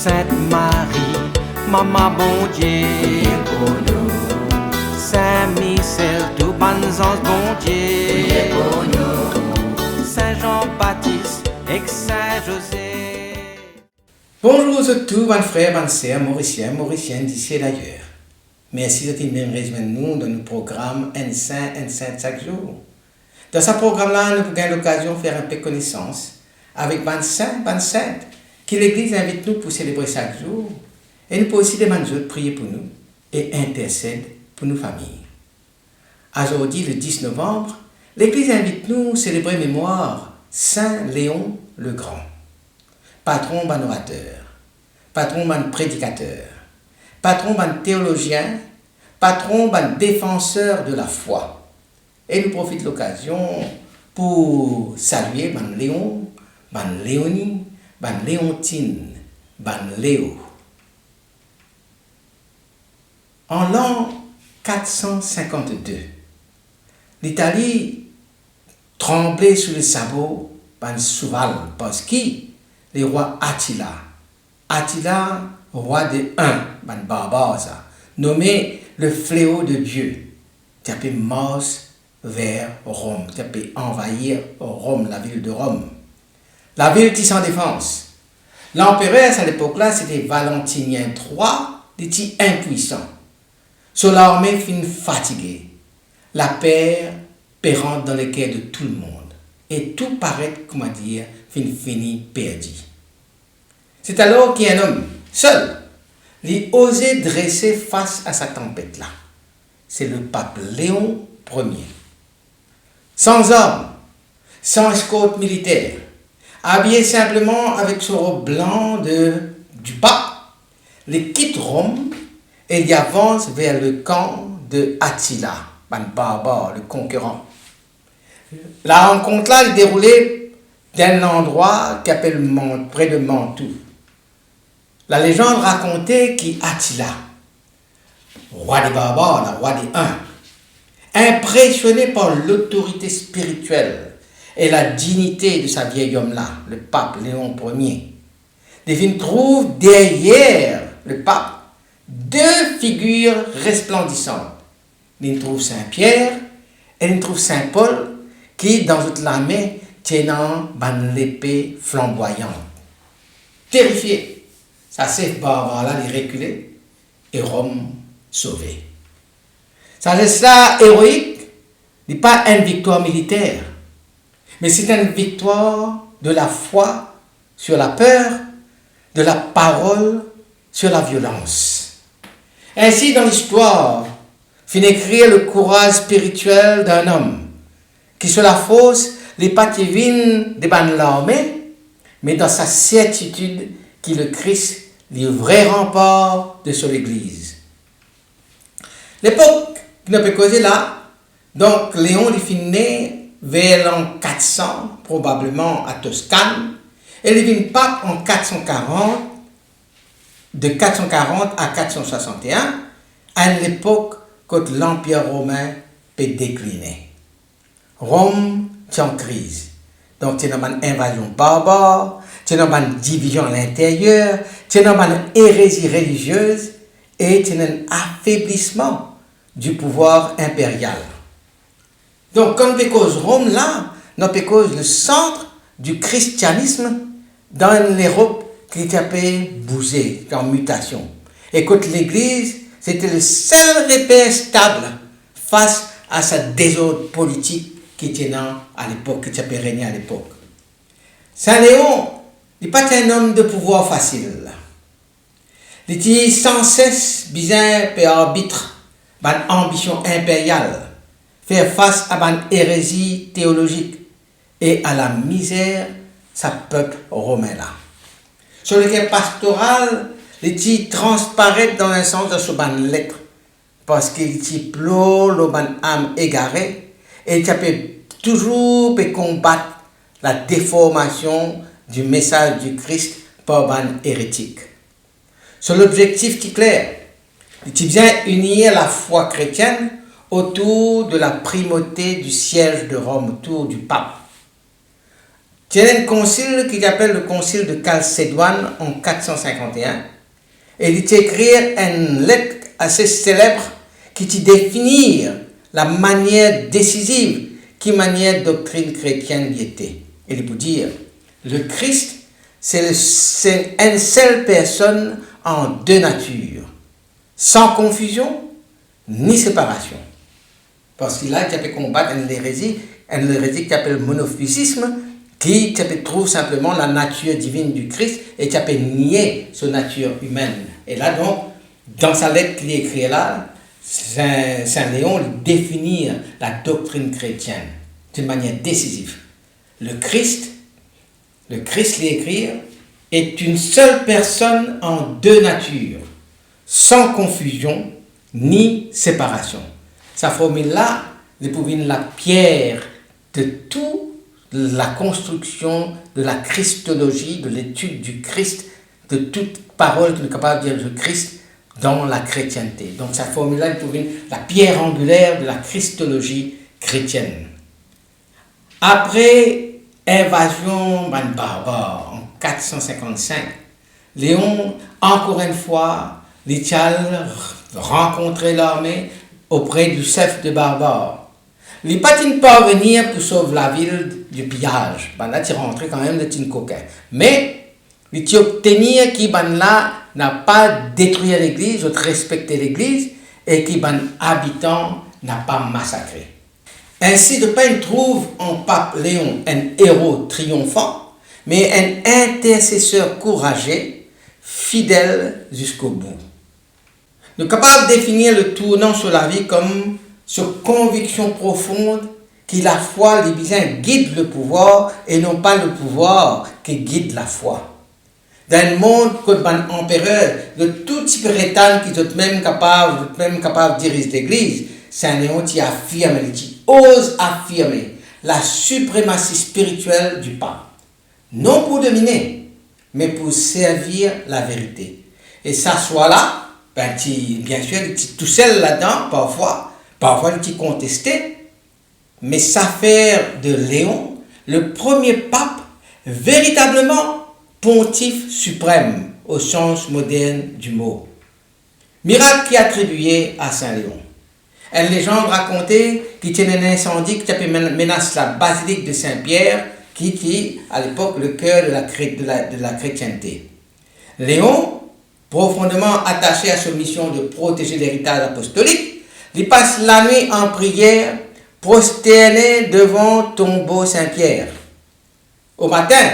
Sainte Marie, Maman bon Dieu, priez pour nous, Saint Michel, tout bon ange bon Dieu, priez pour nous. Saint Jean-Baptiste et Saint José. Bonjour à tous, mes frères, mes sœurs, mauriciennes d'ici et d'ailleurs. Merci de venir rejoindre nous dans notre programme Un Saint chaque jour. Dans ce programme-là, nous avons l'occasion de faire un peu connaissance avec les saints, les saintes, que l'Église invite nous pour célébrer chaque jour. Et nous pouvons aussi demander de prier pour nous et intercéder pour nos familles. Aujourd'hui, le 10 novembre, l'Église invite nous à célébrer mémoire Saint Léon le Grand, patron d'un orateur, patron d'un prédicateur, patron d'un théologien, patron d'un défenseur de la foi. Et nous profitons de l'occasion pour saluer ban Léon, ban Léonie, ban Léontine, ban Léo. En l'an 452, l'Italie tremblait sous le sabot ban Souval parce que le roi Attila, roi de Hun, ban Barbarossa, nommé le fléau de Dieu, qui a pu marcher vers Rome, qui a pu envahir Rome, la ville de Rome. La ville était sans défense. L'empereur à l'époque-là, c'était Valentinien III, il était impuissant. Son armée fin fatiguée. La paix pérante dans les cœurs de tout le monde. Et tout paraît, comment dire, fini perdu. C'est alors qu'un homme, seul, il osait dresser face à sa tempête-là. C'est le pape Léon Ier. Sans armes, sans escorte militaire, habillé simplement avec son robe blanc du pape, il quitte Rome et il avance vers le camp de Attila, un barbare, le conquérant. La rencontre-là est déroulée d'un endroit qui s'appelle près de Mantoue. La légende racontait qu'Attila, roi des barbares, le roi des Huns, impressionné par l'autorité spirituelle et la dignité de sa vieil homme-là, le pape Léon Ier, il trouve derrière le pape deux figures resplendissantes. Il trouve Saint-Pierre et il trouve Saint-Paul qui, dans toute la main, tenant l'épée flamboyante. Terrifié, ça c'est barbare-là, il reculait et Rome sauvée. Ça geste là héroïque n'est pas une victoire militaire, mais c'est une victoire de la foi sur la peur, de la parole sur la violence. Ainsi, dans l'histoire, finit écrire le courage spirituel d'un homme qui, sur la fosse, n'est pas divine de l'armée, mais dans sa certitude qu'il est le Christ, le vrai rempart de son Église. L'époque qui n'a pas causé là, donc Léon est né vers l'an 400, probablement à Toscane, et il devient pape en 440, de 440 à 461, à l'époque quand l'Empire romain peut décliner. Rome est en crise. Donc, il y a une invasion barbare, il y a une division à l'intérieur, il y a une hérésie religieuse et il y a un affaiblissement du pouvoir impérial. Donc, comme cause Rome là, nous cause le centre du christianisme dans l'Europe qui était bougé, en mutation. Et que l'Église, c'était le seul repère stable face à sa désordre politique qui était à l'époque, qui était régné à l'époque. Saint Léon n'est pas un homme de pouvoir facile. Il était sans cesse besoin et arbitre d'une ambition impériale, faire face à une hérésie théologique et à la misère de sa peuple romain là. Sur le cas pastoral, il était transparaît dans un sens de ce lettre parce qu'il était plot l'âme âme égarée et il peut toujours combattre la déformation du message du Christ par un hérétique. Son objectif qui est clair, il était bien unir la foi chrétienne autour de la primauté du siège de Rome, autour du pape. Il y a un concile qui s'appelle le concile de Chalcédoine en 451 et il écrit une lettre assez célèbre qui définit la manière décisive qui manière doctrine chrétienne y était. Il peut dire, le Christ, c'est une seule personne en deux natures, sans confusion ni séparation. Parce qu'il a qui combattre une hérésie qui s'appelle le monophysisme, qui trouve simplement la nature divine du Christ et qui nier sa nature humaine. Et là donc, dans sa lettre qu'il écrit là, Saint Léon définit la doctrine chrétienne d'une manière décisive. Le Christ l'écrit, est une seule personne en deux natures, sans confusion ni séparation. Sa formule-là, c'est pour la pierre de toute la construction de la christologie, de l'étude du Christ, de toute parole qui est capable de dire le Christ dans la chrétienté. Donc sa formule-là est pour la pierre angulaire de la christologie chrétienne. Après invasion barbare en 455, Léon, encore une fois, l'Étial rencontrait l'armée auprès du chef de barbares. Il n'est pas parvenir pour sauver la ville du pillage. Là, il rentrait quand même de Tincoquin. Mais, il obtenir qu'il n'a pas détruit l'église, ou respecté l'église, et qu'il habitant n'a pas massacré. Ainsi, de peine trouve en pape Léon un héros triomphant, mais un intercesseur courageux, fidèle jusqu'au bout. Nous sommes capables de définir le tournant sur la vie comme cette conviction profonde que la foi, les biens, guide le pouvoir et non pas le pouvoir qui guide la foi. Dans un monde comme un empereur, de tout type rétane qui est même capable de diriger l'église, Saint Léon qui affirme, qui ose affirmer la suprématie spirituelle du pape. Non pour dominer, mais pour servir la vérité. Et ça soit là, bien sûr, il est tout seul là-dedans, parfois il est contesté, mais ça fait de Léon le premier pape véritablement pontife suprême au sens moderne du mot. Miracle qui est attribué à Saint Léon. Une légende racontée qui tient un incendie qui menace la basilique de Saint-Pierre, qui est à l'époque le cœur de la chrétienté. Léon, profondément attaché à sa mission de protéger l'héritage apostolique, il passe la nuit en prière, prosterné devant le tombeau Saint-Pierre. Au matin,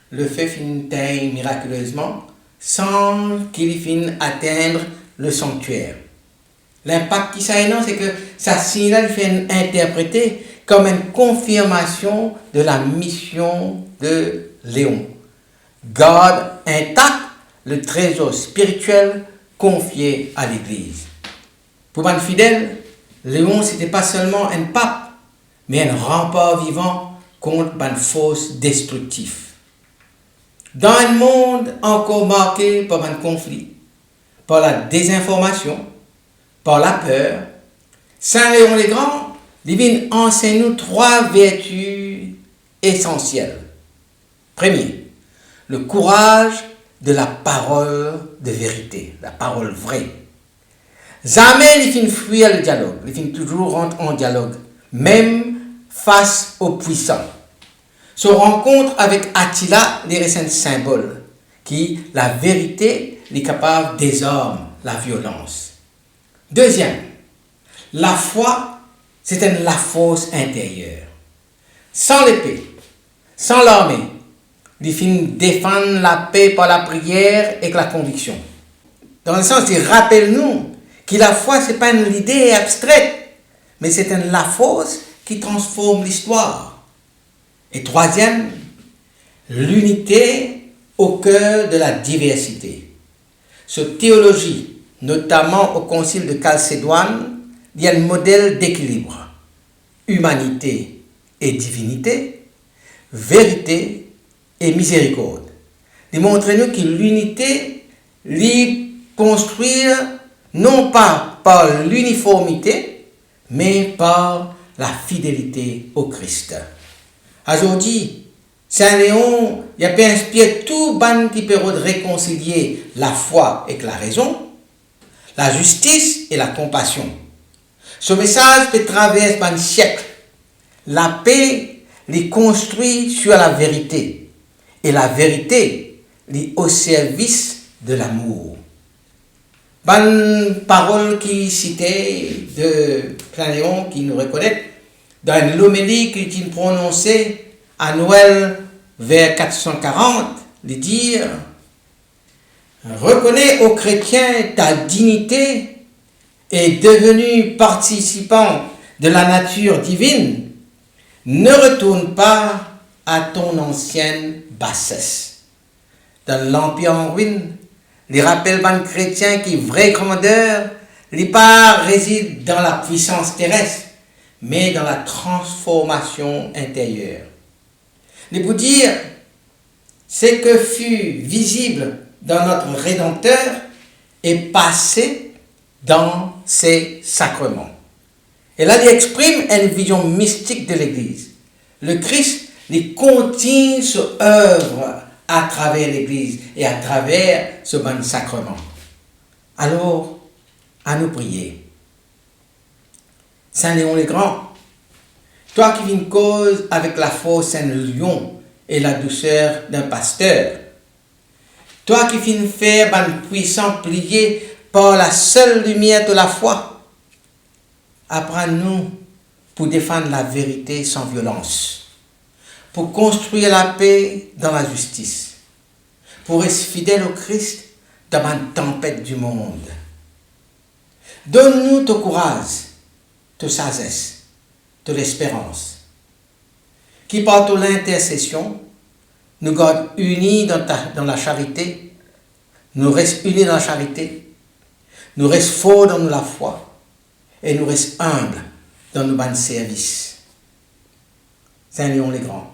le feu finit miraculeusement sans qu'il finisse atteindre le sanctuaire. L'impact qui ça a, c'est que ça signale fait interpréter comme une confirmation de la mission de Léon. Garde intact le trésor spirituel confié à l'Église. Pour un fidèle, Léon, ce n'était pas seulement un pape, mais un rempart vivant contre une force destructive. Dans un monde encore marqué par un conflit, par la désinformation, par la peur, Saint Léon le Grand, il enseigne nous trois vertus essentielles. Premier, le courage de la parole de vérité, la parole vraie. Jamais il finit fuir le dialogue, il finit toujours rentrer en dialogue, même face aux puissants. Son rencontre avec Attila est un symbole qui, la vérité, est capable de désarmer la violence. Deuxième, la foi, c'est la force intérieure. Sans l'épée, sans l'armée, il finit défendre la paix par la prière et la conviction. Dans le sens, il rappelle-nous que la foi, ce n'est pas une idée abstraite, mais c'est la force qui transforme l'histoire. Et troisième, l'unité au cœur de la diversité. Cette théologie, notamment au concile de Chalcédoine, il y a un modèle d'équilibre. Humanité et divinité, vérité et miséricorde. Il montre-nous que l'unité l'y construire non pas par l'uniformité, mais par la fidélité au Christ. Aujourd'hui, Saint Léon, il a pu inspirer tout ban qui peut réconcilier la foi avec la raison, la justice et la compassion. Ce message peut traverser un siècle. La paix les construit sur la vérité et la vérité les au service de l'amour. Bonne parole qui citait de Saint Léon qui nous reconnaît dans l'homélie qu'il prononçait à Noël vers 440, il dit « Reconnais aux chrétiens ta dignité et devenu participant de la nature divine, ne retourne pas à ton ancienne bassesse. » Dans l'Empire en ruine, les rappels ban chrétiens qui vraie grandeur, les pas réside dans la puissance terrestre, mais dans la transformation intérieure. Les vous dire, ce que fut visible dans notre Rédempteur est passé dans ses sacrements. Et là, il exprime une vision mystique de l'Église. Le Christ les continue son œuvre à travers l'Église et à travers ce bon sacrement. Alors, à nous prier. Saint Léon le Grand, toi qui vis une cause avec la force d'un lion et la douceur d'un pasteur, toi qui viens faire un puissant plié par la seule lumière de la foi, apprends-nous pour défendre la vérité sans violence, pour construire la paix dans la justice, pour rester fidèle au Christ dans la tempête du monde. Donne-nous ton courage, ta sagesse, de l'espérance, qui par ton intercession nous garde unis dans la charité, nous reste unis dans la charité, nous reste forts dans la foi et nous reste humbles dans nos bons services. Saint Léon le Grand,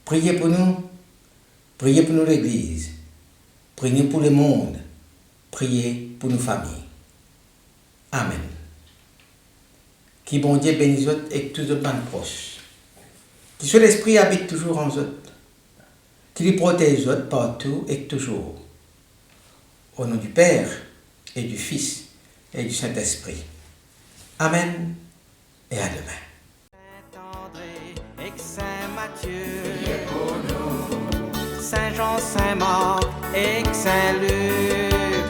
priez pour nous l'Église, priez pour le monde, priez pour nos familles. Amen. Qui bon Dieu bénisse et tous les bonnes proches. Qui soit l'Esprit habite toujours en eux. Qui les protège partout et toujours. Au nom du Père et du Fils et du Saint-Esprit. Amen et à demain. Saint-André et Saint Matthieu, priez pour nous, Saint-Jean, Saint-Marc et Saint-Luc,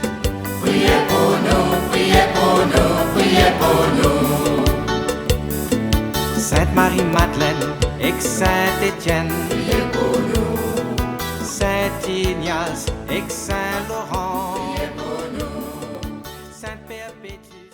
priez pour nous, priez pour nous, priez pour nous, Sainte-Marie-Madeleine et Saint-Étienne, priez pour nous, Saint-Ignace et Saint-Laurent, priez pour nous, Sainte-Perpétue.